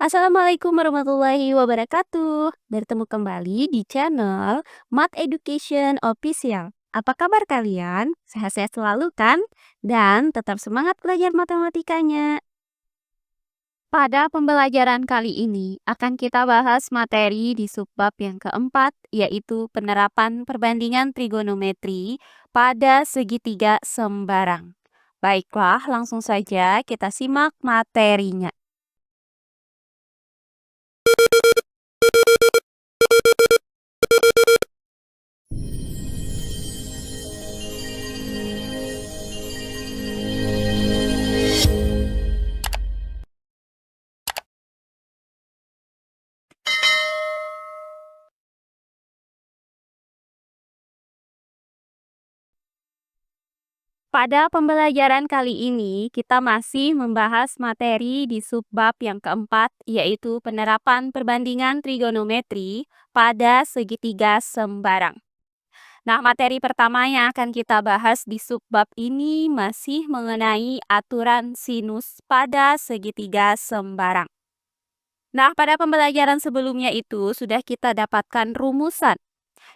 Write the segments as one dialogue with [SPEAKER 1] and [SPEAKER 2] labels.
[SPEAKER 1] Assalamualaikum warahmatullahi wabarakatuh. Bertemu kembali di channel Math Education Official. Apa kabar kalian? Sehat-sehat selalu kan? Dan tetap semangat belajar matematikanya. Pada pembelajaran kali ini akan kita bahas materi di subbab yang keempat, yaitu penerapan perbandingan trigonometri pada segitiga sembarang. Baiklah, langsung saja kita simak materinya. Pada pembelajaran kali ini, kita masih membahas materi di subbab yang keempat, yaitu penerapan perbandingan trigonometri pada segitiga sembarang. Nah, materi pertama yang akan kita bahas di subbab ini masih mengenai aturan sinus pada segitiga sembarang. Nah, pada pembelajaran sebelumnya itu sudah kita dapatkan rumusan.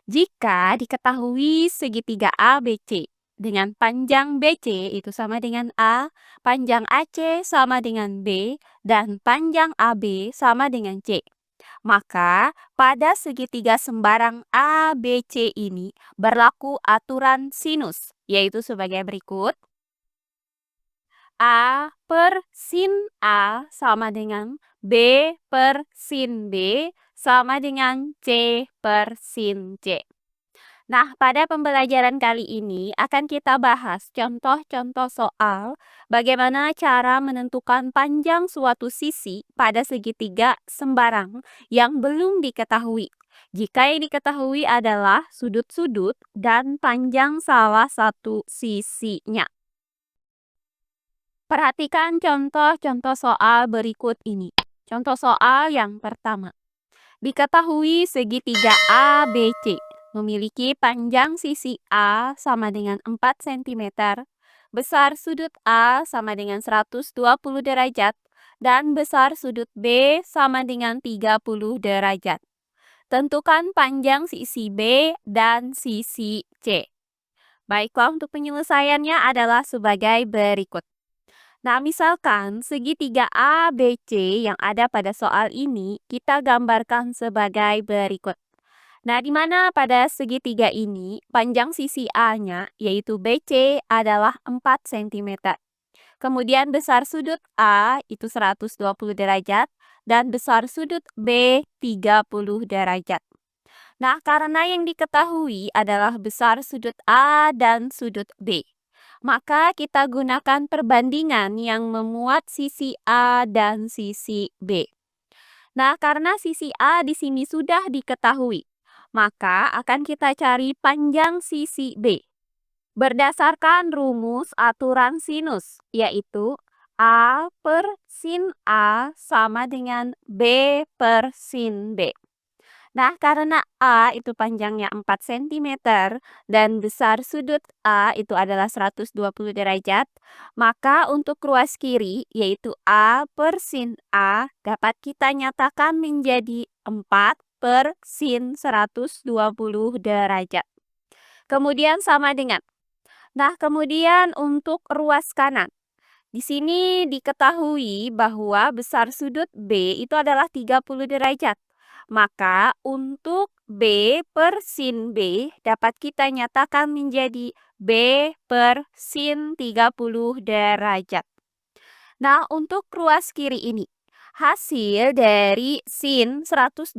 [SPEAKER 1] Jika diketahui segitiga ABC dengan panjang BC itu sama dengan A, panjang AC sama dengan B, dan panjang AB sama dengan C. Maka pada segitiga sembarang ABC ini berlaku aturan sinus, yaitu sebagai berikut. A per sin A sama dengan B per sin B sama dengan C per sin C. Nah, pada pembelajaran kali ini akan kita bahas contoh-contoh soal bagaimana cara menentukan panjang suatu sisi pada segitiga sembarang yang belum diketahui. Jika yang diketahui adalah sudut-sudut dan panjang salah satu sisinya. Perhatikan contoh-contoh soal berikut ini. Contoh soal yang pertama. Diketahui segitiga ABC memiliki panjang sisi A sama dengan 4 cm, besar sudut A sama dengan 120 derajat, dan besar sudut B sama dengan 30 derajat. Tentukan panjang sisi B dan sisi C. Baiklah, untuk penyelesaiannya adalah sebagai berikut. Nah, misalkan segitiga ABC yang ada pada soal ini kita gambarkan sebagai berikut. Nah, di mana pada segitiga ini panjang sisi A-nya yaitu BC adalah 4 cm. Kemudian besar sudut A itu 120 derajat dan besar sudut B 30 derajat. Nah, karena yang diketahui adalah besar sudut A dan sudut B, maka kita gunakan perbandingan yang memuat sisi A dan sisi B. Nah, karena sisi A di sini sudah diketahui, maka akan kita cari panjang sisi B. Berdasarkan rumus aturan sinus, yaitu A per sin A sama dengan B per sin B. Nah, karena A itu panjangnya 4 cm dan besar sudut A itu adalah 120 derajat, maka untuk ruas kiri yaitu A per sin A dapat kita nyatakan menjadi 4 per sin 120 derajat. Kemudian sama dengan. Nah, kemudian untuk ruas kanan. Di sini diketahui bahwa besar sudut B itu adalah 30 derajat. Maka untuk B per sin B dapat kita nyatakan menjadi B per sin 30 derajat. Nah, untuk ruas kiri ini, hasil dari sin 120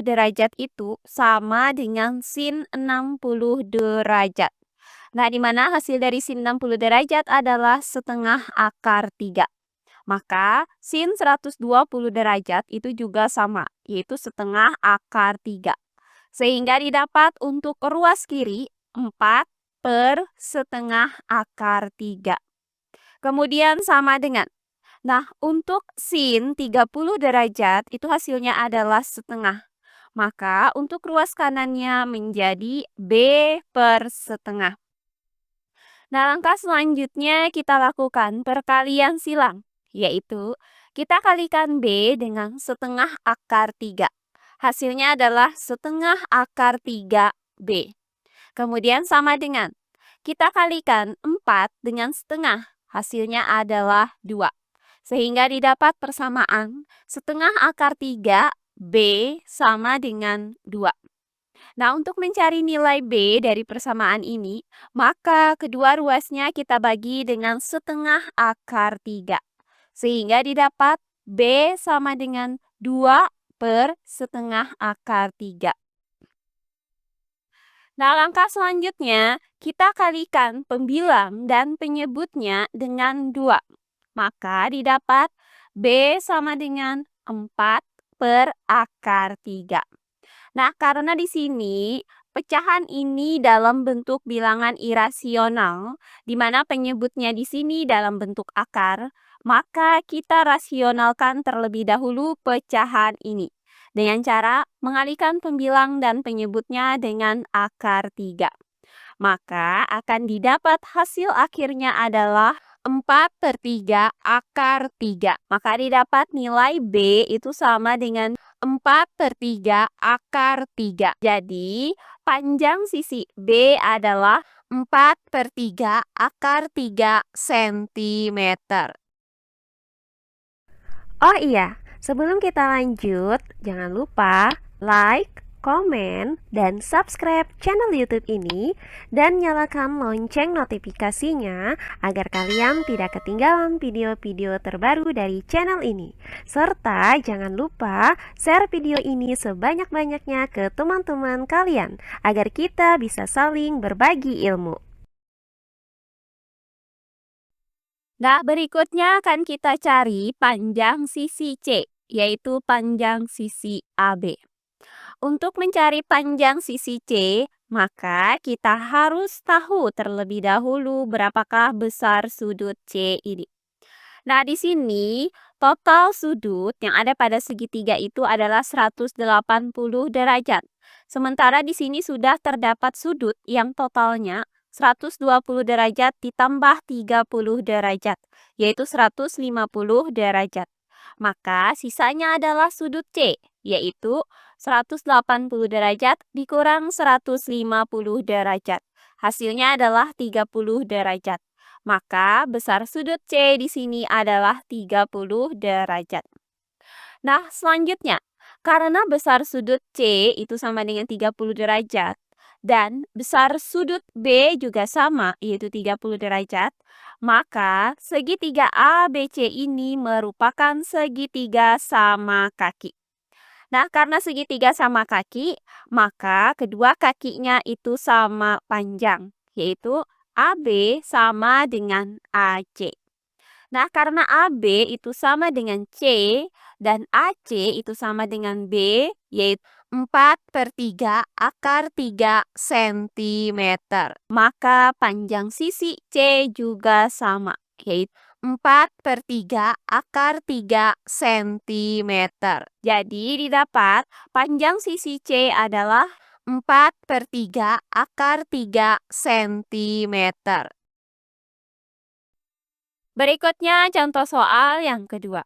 [SPEAKER 1] derajat itu sama dengan sin 60 derajat. Nah, di mana hasil dari sin 60 derajat adalah setengah akar 3. Maka sin 120 derajat itu juga sama, yaitu setengah akar 3. Sehingga didapat untuk ruas kiri 4 per setengah akar 3. Kemudian sama dengan. Nah, untuk sin 30 derajat itu hasilnya adalah setengah. Maka untuk ruas kanannya menjadi B per setengah. Nah, langkah selanjutnya kita lakukan perkalian silang, yaitu Kita kalikan B dengan setengah akar 3. Hasilnya adalah setengah akar 3B. Kemudian sama dengan kita kalikan 4 dengan setengah. Hasilnya adalah 2. Sehingga didapat persamaan setengah akar 3B sama dengan 2. Nah, untuk mencari nilai B dari persamaan ini, maka kedua ruasnya kita bagi dengan setengah akar 3. Sehingga didapat B sama dengan 2 per setengah akar 3. Nah, langkah selanjutnya, kita kalikan pembilang dan penyebutnya dengan 2. Maka didapat B sama dengan 4 per akar 3. Nah, karena di sini pecahan ini dalam bentuk bilangan irasional, di mana penyebutnya di sini dalam bentuk akar, maka kita rasionalkan terlebih dahulu pecahan ini dengan cara mengalihkan pembilang dan penyebutnya dengan akar 3. Maka akan didapat hasil akhirnya adalah 4/3 akar 3. Maka didapat nilai B itu sama dengan 4/3 akar 3. Jadi, panjang sisi B adalah 4/3 akar 3 cm. Oh iya, sebelum kita lanjut, jangan lupa like, komen, dan subscribe channel YouTube ini dan nyalakan lonceng notifikasinya agar kalian tidak ketinggalan video-video terbaru dari channel ini. Serta jangan lupa share video ini sebanyak-banyaknya ke teman-teman kalian agar kita bisa saling berbagi ilmu. Nah, berikutnya akan kita cari panjang sisi C, yaitu panjang sisi AB. Untuk mencari panjang sisi C, maka kita harus tahu terlebih dahulu berapakah besar sudut C ini. Nah, di sini total sudut yang ada pada segitiga itu adalah 180 derajat. Sementara di sini sudah terdapat sudut yang totalnya 120 derajat ditambah 30 derajat, yaitu 150 derajat. Maka sisanya adalah sudut C, yaitu 180 derajat dikurang 150 derajat. Hasilnya adalah 30 derajat. Maka besar sudut C di sini adalah 30 derajat. Nah, selanjutnya, karena besar sudut C itu sama dengan 30 derajat, dan besar sudut B juga sama, yaitu 30 derajat, maka segitiga ABC ini merupakan segitiga sama kaki. Nah, karena segitiga sama kaki, maka kedua kakinya itu sama panjang, yaitu AB sama dengan AC. Nah, karena AB itu sama dengan C dan AC itu sama dengan B, yaitu 4/3 akar 3 cm. Maka panjang sisi C juga sama, yaitu 4/3 akar 3 cm. Jadi didapat panjang sisi C adalah 4/3 akar 3 cm. Berikutnya contoh soal yang kedua.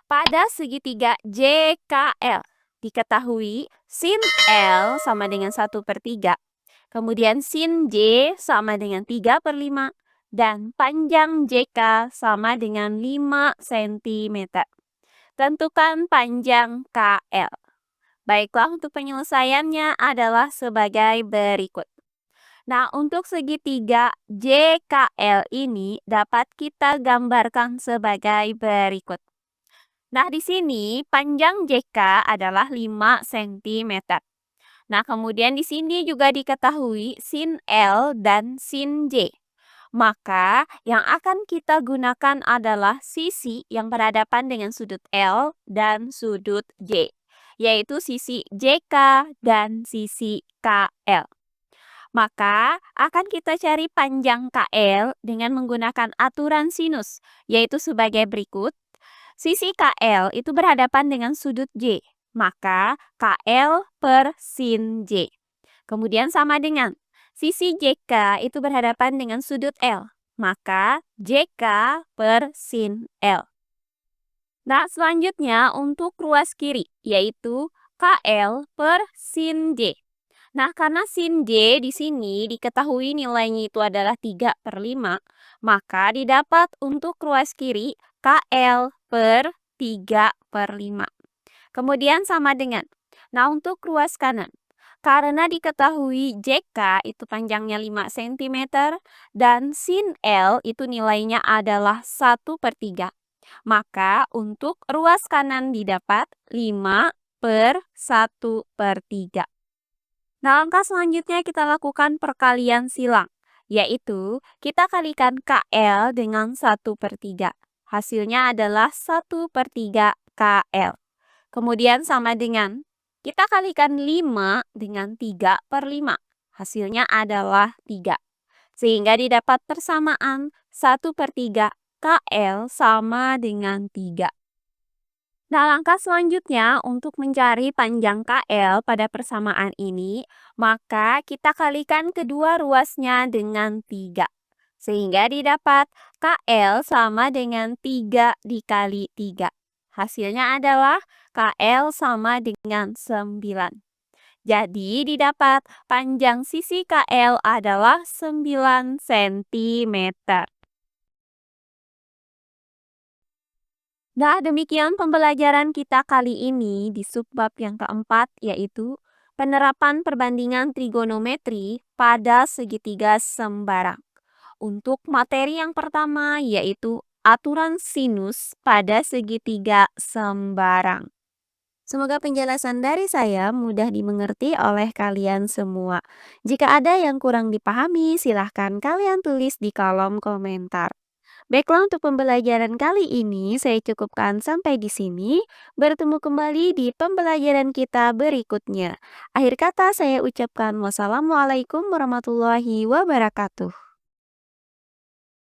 [SPEAKER 1] Pada segitiga JKL, diketahui sin L sama dengan 1/3, kemudian sin J sama dengan 3/5, dan panjang JK sama dengan 5 cm. Tentukan panjang KL. Baiklah, untuk penyelesaiannya adalah sebagai berikut. Nah, untuk segitiga JKL ini dapat kita gambarkan sebagai berikut. Nah, di sini panjang JK adalah 5 cm. Nah, kemudian di sini juga diketahui sin L dan sin J. Maka, yang akan kita gunakan adalah sisi yang berhadapan dengan sudut L dan sudut J, yaitu sisi JK dan sisi KL. Maka, akan kita cari panjang KL dengan menggunakan aturan sinus, yaitu sebagai berikut. Sisi KL itu berhadapan dengan sudut J, maka KL per sin J. Kemudian sama dengan sisi JK itu berhadapan dengan sudut L, maka JK per sin L. Nah, selanjutnya untuk ruas kiri, yaitu KL per sin J. Nah, karena sin J di sini diketahui nilainya itu adalah 3/5, maka didapat untuk ruas kiri KL per 3/5. Kemudian sama dengan, nah untuk ruas kanan, karena diketahui JK itu panjangnya 5 cm dan sin L itu nilainya adalah 1/3. Maka untuk ruas kanan didapat 5/1/3. Nah, langkah selanjutnya kita lakukan perkalian silang, yaitu kita kalikan KL dengan 1/3. Hasilnya adalah 1/3 KL. Kemudian sama dengan, kita kalikan 5 dengan 3/5. Hasilnya adalah 3. Sehingga didapat persamaan 1/3 KL sama dengan 3. Nah, langkah selanjutnya untuk mencari panjang KL pada persamaan ini, maka kita kalikan kedua ruasnya dengan 3. Sehingga didapat KL sama dengan 3 dikali 3. Hasilnya adalah KL sama dengan 9. Jadi didapat panjang sisi KL adalah 9 cm. Nah, demikian pembelajaran kita kali ini di subbab yang keempat, yaitu penerapan perbandingan trigonometri pada segitiga sembarang. Untuk materi yang pertama, yaitu aturan sinus pada segitiga sembarang. Semoga penjelasan dari saya mudah dimengerti oleh kalian semua. Jika ada yang kurang dipahami, silahkan kalian tulis di kolom komentar. Baiklah, untuk pembelajaran kali ini saya cukupkan sampai di sini. Bertemu kembali di pembelajaran kita berikutnya. Akhir kata saya ucapkan wassalamualaikum warahmatullahi wabarakatuh.